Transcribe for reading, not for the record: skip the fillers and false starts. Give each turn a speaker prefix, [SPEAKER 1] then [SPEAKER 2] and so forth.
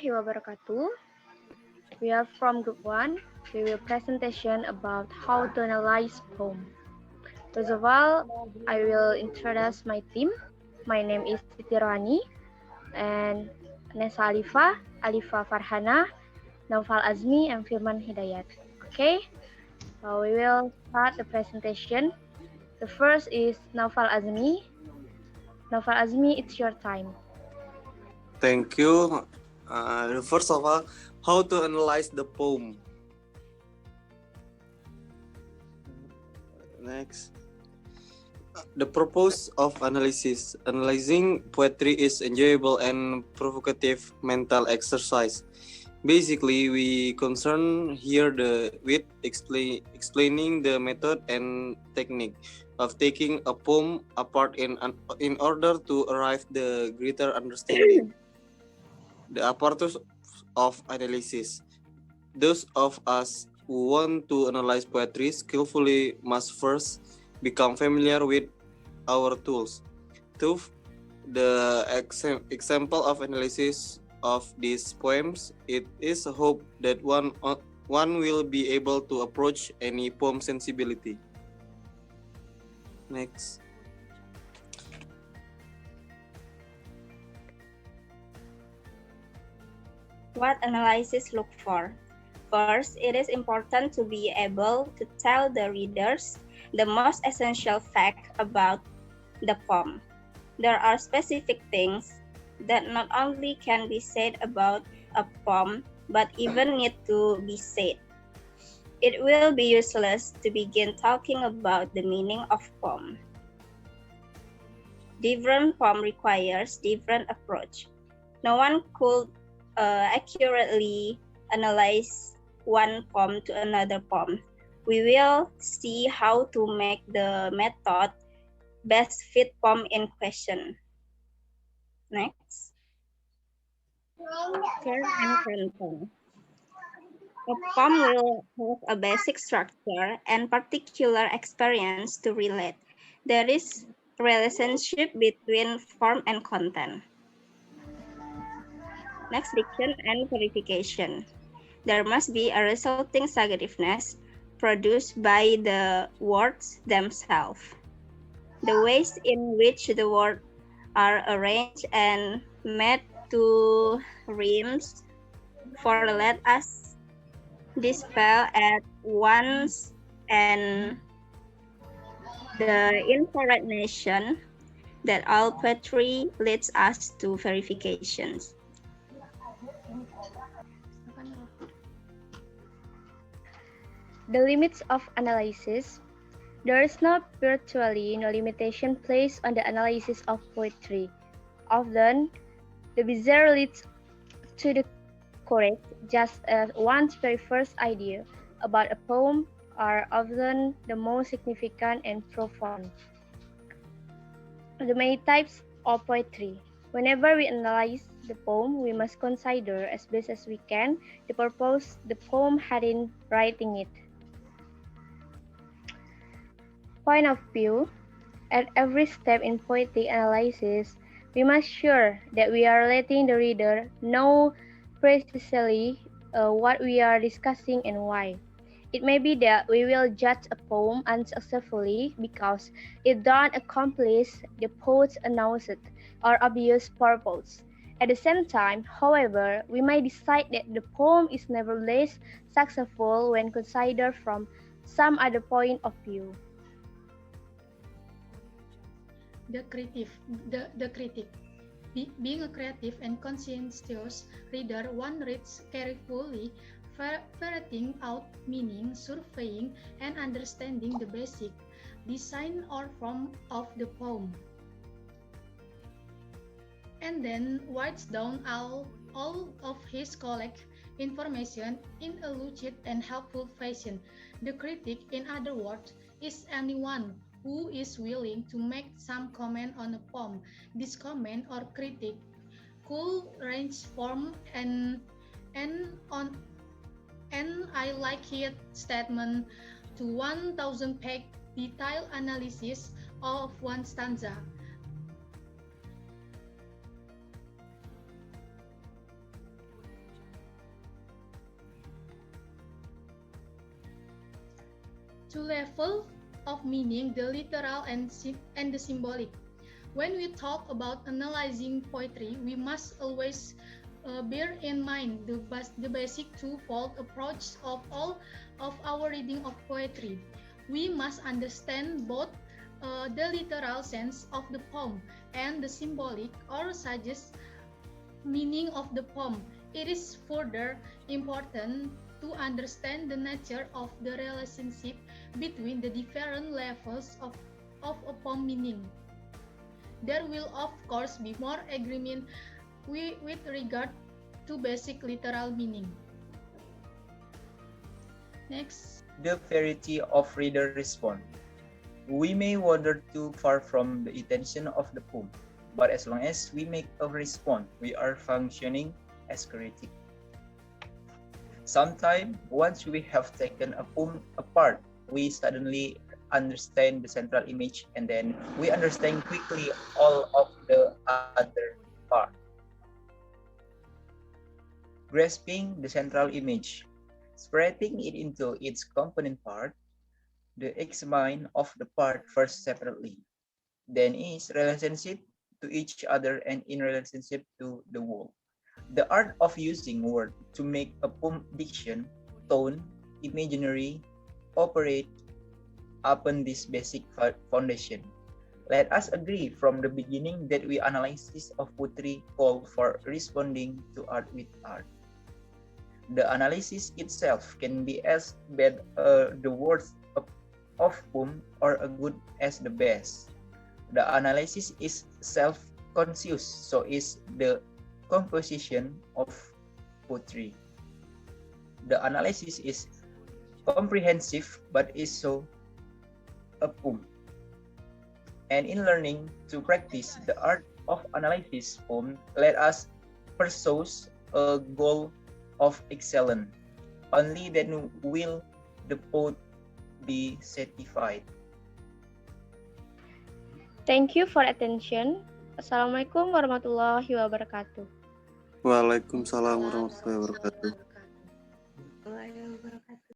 [SPEAKER 1] warahmatullahi wabarakatuh. We are from Group 1. We will presentation about how to analyze poem. First of all, I will introduce my team. My name is Siti Rohani and Nesa Alifa Farhana, Naufal Azmi, and Firman Hidayat. Okay, so we will start the presentation. The first is Naufal Azmi. Naufal Azmi, it's your time.
[SPEAKER 2] Thank you. First of all, how to analyze the poem. Next. The purpose of analysis. Analyzing poetry is enjoyable and provocative mental exercise. Basically, we concern here with explaining the method and technique of taking a poem apart in order to arrive the greater understanding. The apparatus of analysis. Those of us who want to analyze poetry skillfully must first become familiar with our tools. The example of analysis of these poems, it is a hope that one will be able to approach any poem sensibility. Next.
[SPEAKER 3] What analysis look for? First, it is important to be able to tell the readers the most essential fact about the poem. There are specific things that not only can be said about a poem, but even need to be said. It will be useless to begin talking about the meaning of poem. Different poem requires different approach. No one could accurately analyze one poem to another poem. We will see how to make the method best fit poem in question. Next. Term and content. A poem will have a basic structure and particular experience to relate. There is relationship between form and content. Next, diction and verification. There must be a resulting suggestiveness produced by the words themselves. The ways in which the words are arranged and made to rhymes for let us dispel at once and the incorrect nation that all poetry leads us to verifications.
[SPEAKER 1] The limits of analysis. There is virtually no limitation placed on the analysis of poetry. Often, the bizarre leads to the correct, just as one's very first idea about a poem are often the most significant and profound. The many types of poetry. Whenever we analyze the poem, we must consider as best as we can the purpose the poem had in writing it. Point of view. At every step in poetic analysis, we must sure that we are letting the reader know precisely what we are discussing and why. It may be that we will judge a poem unsuccessfully because it don't accomplish the poet's announced or obvious purpose. At the same time, however, we may decide that the poem is nevertheless successful when considered from some other point of view.
[SPEAKER 4] The critic. Being a creative and conscientious reader, one reads carefully, ferreting out meaning, surveying, and understanding the basic design or form of the poem, and then writes down all of his collect information in a lucid and helpful fashion. The critic, in other words, is anyone who is willing to make some comment on a poem. This comment or critique could range from an I like it statement to 1,000-page detailed analysis of one stanza. two levels of meaning, the literal and the symbolic. When we talk about analyzing poetry, we must always bear in mind the basic two-fold approach of all of our reading of poetry. We must understand both the literal sense of the poem and the symbolic or suggest meaning of the poem. It is further important to understand the nature of the relationship between the different levels of a poem meaning. There will of course be more agreement with regard to basic literal meaning. Next.
[SPEAKER 5] The variety of reader response. We may wander too far from the intention of the poem, but as long as we make a response, we are functioning as critic. Sometimes, once we have taken a poem apart, we suddenly understand the central image, and then we understand quickly all of the other part. Grasping the central image, spreading it into its component part, the examine of the part first separately, then its relationship to each other and in relationship to the whole. The art of using words to make a poem diction, tone, imaginary, operate upon this basic foundation. Let us agree from the beginning that we analysis of poetry call for responding to art with art. The analysis itself can be as bad the worst of poem or as good as the best. The analysis is self-conscious, so is the composition of poetry. The analysis is comprehensive, but is so a poem. And in learning to practice the art of analysis poem, let us pursue a goal of excellence. Only then will the poet be satisfied.
[SPEAKER 1] Thank you for attention. Assalamualaikum warahmatullahi wabarakatuh.
[SPEAKER 2] Waalaikumsalam warahmatullahi wabarakatuh.
[SPEAKER 3] Waalaikumsalam.